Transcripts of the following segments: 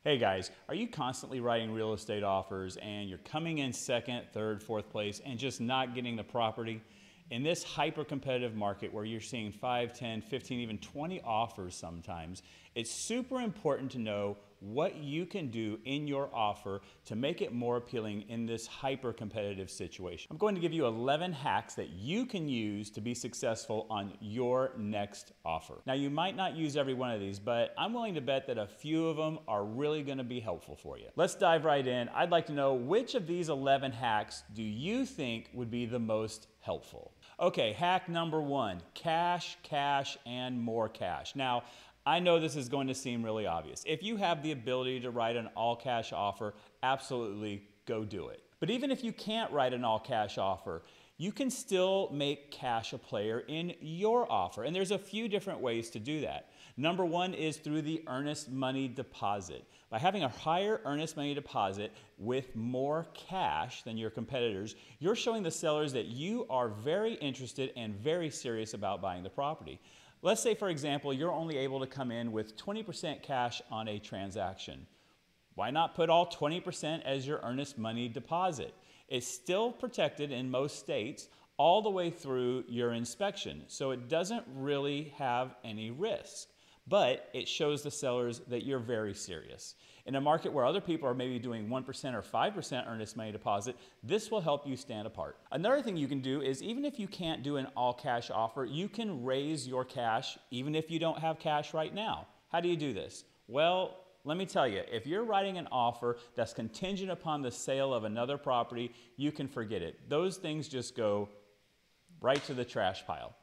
Hey guys, are you constantly writing real estate offers and you're coming in second, third, fourth place and just not getting the property? In this hyper-competitive market where you're seeing 5, 10, 15, even 20 offers sometimes, it's super important to know what you can do in your offer to make it more appealing in this hyper-competitive situation. I'm going to give you 11 hacks that you can use to be successful on your next offer. Now, you might not use every one of these, but I'm willing to bet that a few of them are really going to be helpful for you. Let's dive right in. I'd like to know, which of these 11 hacks do you think would be the most helpful? Okay, hack number 1, cash, cash, and more cash. Now, I know this is going to seem really obvious. If you have the ability to write an all-cash offer, absolutely go do it. But even if you can't write an all-cash offer, you can still make cash a player in your offer. And there's a few different ways to do that. Number 1 is through the earnest money deposit. By having a higher earnest money deposit with more cash than your competitors, you're showing the sellers that you are very interested and very serious about buying the property. Let's say, for example, you're only able to come in with 20% cash on a transaction. Why not put all 20% as your earnest money deposit? It's still protected in most states all the way through your inspection, so it doesn't really have any risk. But it shows the sellers that you're very serious. In a market where other people are maybe doing 1% or 5% earnest money deposit, this will help you stand apart. Another thing you can do is, even if you can't do an all-cash offer, you can raise your cash even if you don't have cash right now. How do you do this? Well, let me tell you, if you're writing an offer that's contingent upon the sale of another property, you can forget it. Those things just go right to the trash pile.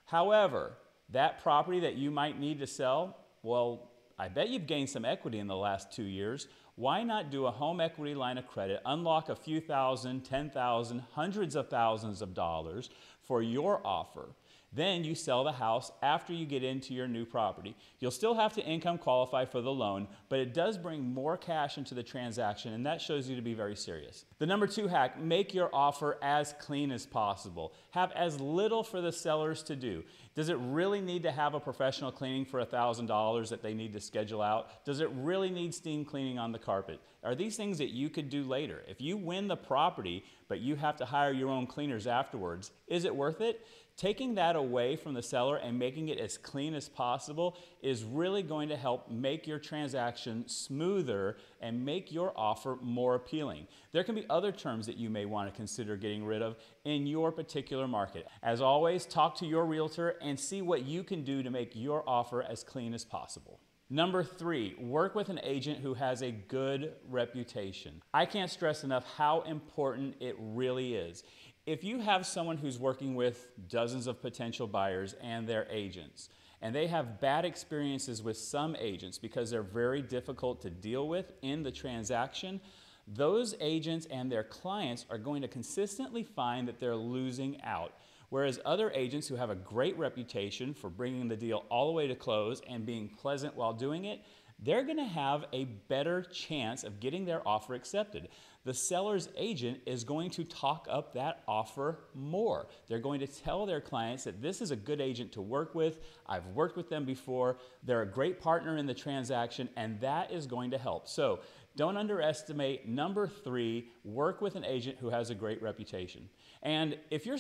However, that property that you might need to sell, well, I bet you've gained some equity in the last 2 years. Why not do a home equity line of credit, unlock a few thousand, 10,000, hundreds of thousands of dollars for your offer? Then you sell the house after you get into your new property. You'll still have to income qualify for the loan, but it does bring more cash into the transaction, and that shows you to be very serious. The number 2 hack, make your offer as clean as possible. Have as little for the sellers to do. Does it really need to have a professional cleaning for $1,000 that they need to schedule out? Does it really need steam cleaning on the carpet? Are these things that you could do later? If you win the property, but you have to hire your own cleaners afterwards, is it worth it? Taking that away from the seller and making it as clean as possible is really going to help make your transaction smoother and make your offer more appealing. There can be other terms that you may want to consider getting rid of in your particular market. As always, talk to your realtor and see what you can do to make your offer as clean as possible. Number 3, work with an agent who has a good reputation. I can't stress enough how important it really is. If you have someone who's working with dozens of potential buyers and their agents, and they have bad experiences with some agents because they're very difficult to deal with in the transaction, those agents and their clients are going to consistently find that they're losing out. Whereas other agents who have a great reputation for bringing the deal all the way to close and being pleasant while doing it, they're going to have a better chance of getting their offer accepted. The seller's agent is going to talk up that offer more. They're going to tell their clients that this is a good agent to work with. I've worked with them before. They're a great partner in the transaction, and that is going to help. So don't underestimate number 3, work with an agent who has a great reputation. And if you're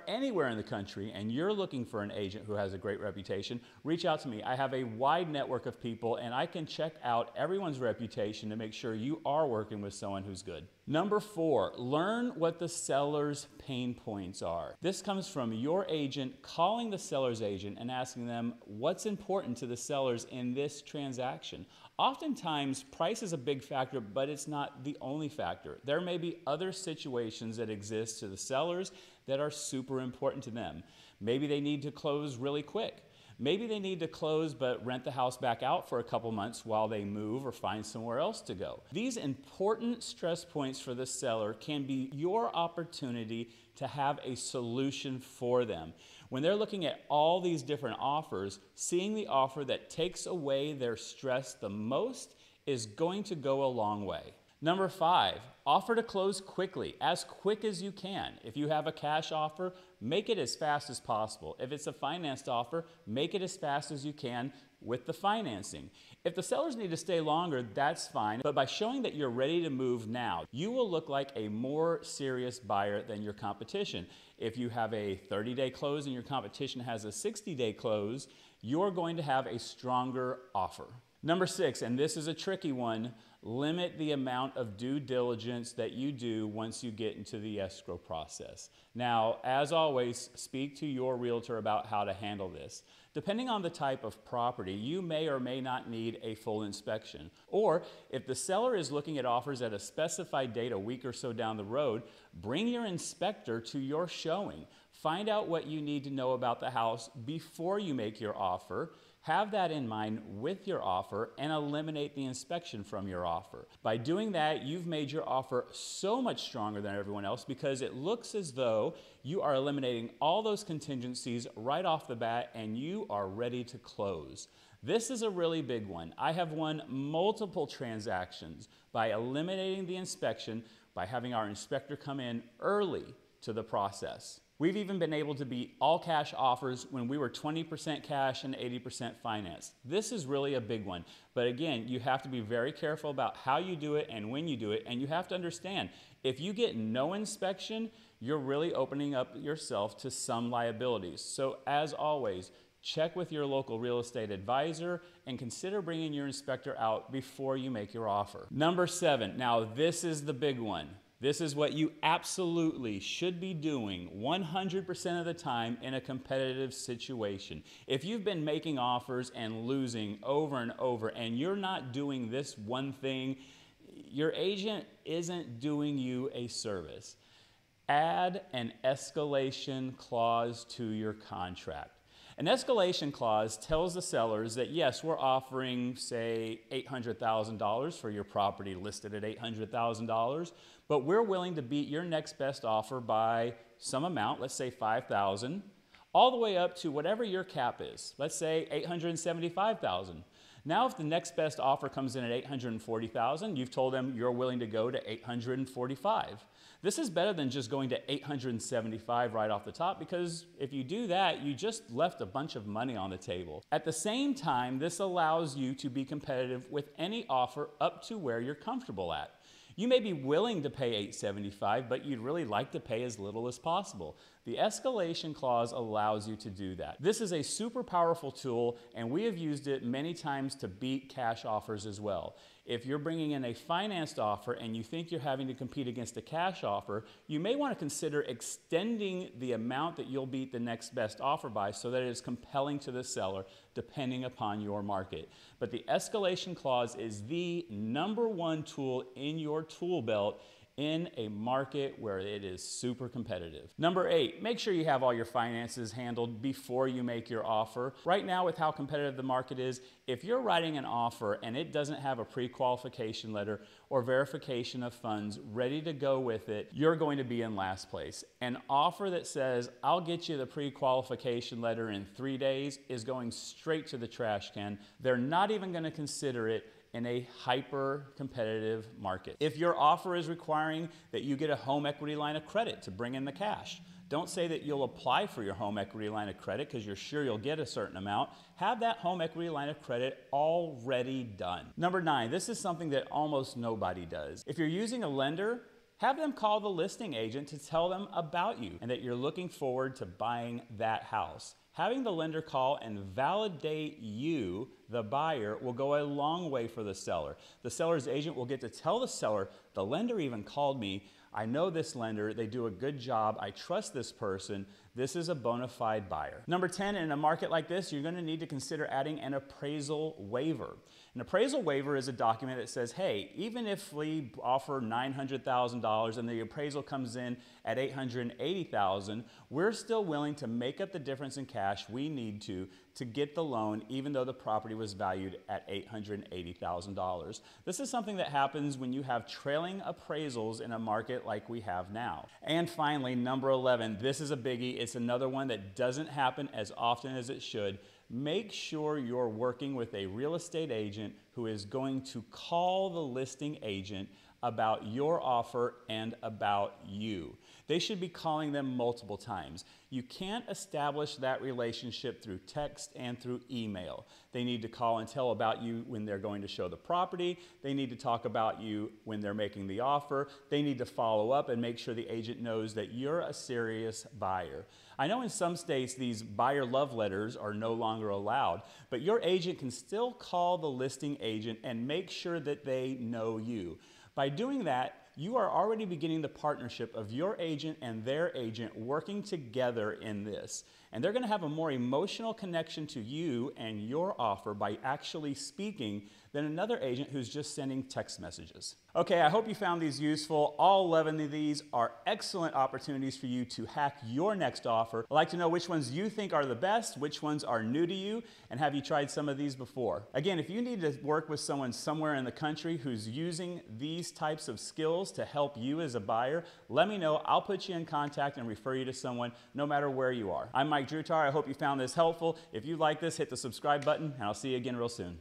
anywhere in the country and you're looking for an agent who has a great reputation, reach out to me. I have a wide network of people, and I can check out everyone's reputation to make sure you are working with someone who's good. Number 4, learn what the seller's pain points are. This comes from your agent calling the seller's agent and asking them what's important to the sellers in this transaction. Oftentimes, price is a big factor, but it's not the only factor. There may be other situations that exist to the sellers that are super important to them. Maybe they need to close really quick. Maybe they need to close but rent the house back out for a couple months while they move or find somewhere else to go. These important stress points for the seller can be your opportunity to have a solution for them. When they're looking at all these different offers, seeing the offer that takes away their stress the most is going to go a long way. Number 5, offer to close quickly, as quick as you can. If you have a cash offer, make it as fast as possible. If it's a financed offer, make it as fast as you can. with the financing. If the sellers need to stay longer, that's fine, but by showing that you're ready to move now, you will look like a more serious buyer than your competition. If you have a 30-day close and your competition has a 60-day close, you're going to have a stronger offer. Number 6, and this is a tricky one, limit the amount of due diligence that you do once you get into the escrow process. Now, as always, speak to your realtor about how to handle this. Depending on the type of property, you may or may not need a full inspection. Or if the seller is looking at offers at a specified date a week or so down the road, bring your inspector to your showing. Find out what you need to know about the house before you make your offer. Have that in mind with your offer and eliminate the inspection from your offer. By doing that, you've made your offer so much stronger than everyone else because it looks as though you are eliminating all those contingencies right off the bat and you are ready to close. This is a really big one. I have won multiple transactions by eliminating the inspection by having our inspector come in early to the process. We've even been able to beat all cash offers when we were 20% cash and 80% finance. This is really a big one. But again, you have to be very careful about how you do it and when you do it. And you have to understand, if you get no inspection, you're really opening up yourself to some liabilities. So as always, check with your local real estate advisor and consider bringing your inspector out before you make your offer. Number 7, now this is the big one. This is what you absolutely should be doing 100% of the time in a competitive situation. If you've been making offers and losing over and over and you're not doing this one thing, your agent isn't doing you a service. Add an escalation clause to your contract. An escalation clause tells the sellers that yes, we're offering, say, $800,000 for your property listed at $800,000, but we're willing to beat your next best offer by some amount, let's say $5,000, all the way up to whatever your cap is, let's say $875,000. Now, if the next best offer comes in at $840,000, you've told them you're willing to go to $845,000. This is better than just going to $875,000 right off the top, because if you do that, you just left a bunch of money on the table. At the same time, this allows you to be competitive with any offer up to where you're comfortable at. You may be willing to pay $875,000, but you'd really like to pay as little as possible. The escalation clause allows you to do that. This is a super powerful tool, and we have used it many times to beat cash offers as well. If you're bringing in a financed offer and you think you're having to compete against a cash offer, you may want to consider extending the amount that you'll beat the next best offer by so that it is compelling to the seller depending upon your market. But the escalation clause is the #1 tool in your tool belt in a market where it is super competitive. Number 8, make sure you have all your finances handled before you make your offer. Right now, with how competitive the market is, if you're writing an offer and it doesn't have a pre-qualification letter or verification of funds ready to go with it, you're going to be in last place. An offer that says, I'll get you the pre-qualification letter in 3 days is going straight to the trash can. They're not even going to consider it in a hyper-competitive market. If your offer is requiring that you get a home equity line of credit to bring in the cash, don't say that you'll apply for your home equity line of credit because you're sure you'll get a certain amount. Have that home equity line of credit already done. Number 9, this is something that almost nobody does. If you're using a lender, have them call the listing agent to tell them about you and that you're looking forward to buying that house. Having the lender call and validate you, the buyer, will go a long way for the seller. The seller's agent will get to tell the seller, the lender even called me. I know this lender, they do a good job. I trust this person. This is a bona fide buyer. Number 10, in a market like this, you're going to need to consider adding an appraisal waiver. An appraisal waiver is a document that says, hey, even if we offer $900,000 and the appraisal comes in at $880,000, we're still willing to make up the difference in cash we need to get the loan, even though the property was valued at $880,000. This is something that happens when you have trailing appraisals in a market like we have now. And finally, number 11, this is a biggie. It's another one that doesn't happen as often as it should. Make sure you're working with a real estate agent who who is going to call the listing agent about your offer and about you. They should be calling them multiple times. You can't establish that relationship through text and through email. They need to call and tell about you when they're going to show the property. They need to talk about you when they're making the offer. They need to follow up and make sure the agent knows that you're a serious buyer. I know in some states these buyer love letters are no longer allowed, but your agent can still call the listing agent and make sure that they know you. By doing that, you are already beginning the partnership of your agent and their agent working together in this. And they're going to have a more emotional connection to you and your offer by actually speaking than another agent who's just sending text messages. Okay, I hope you found these useful. All 11 of these are excellent opportunities for you to hack your next offer. I'd like to know which ones you think are the best, which ones are new to you, and have you tried some of these before? Again, if you need to work with someone somewhere in the country who's using these types of skills to help you as a buyer, let me know. I'll put you in contact and refer you to someone no matter where you are. I'm Mike Drutar. I hope you found this helpful. If you like this, hit the subscribe button, and I'll see you again real soon.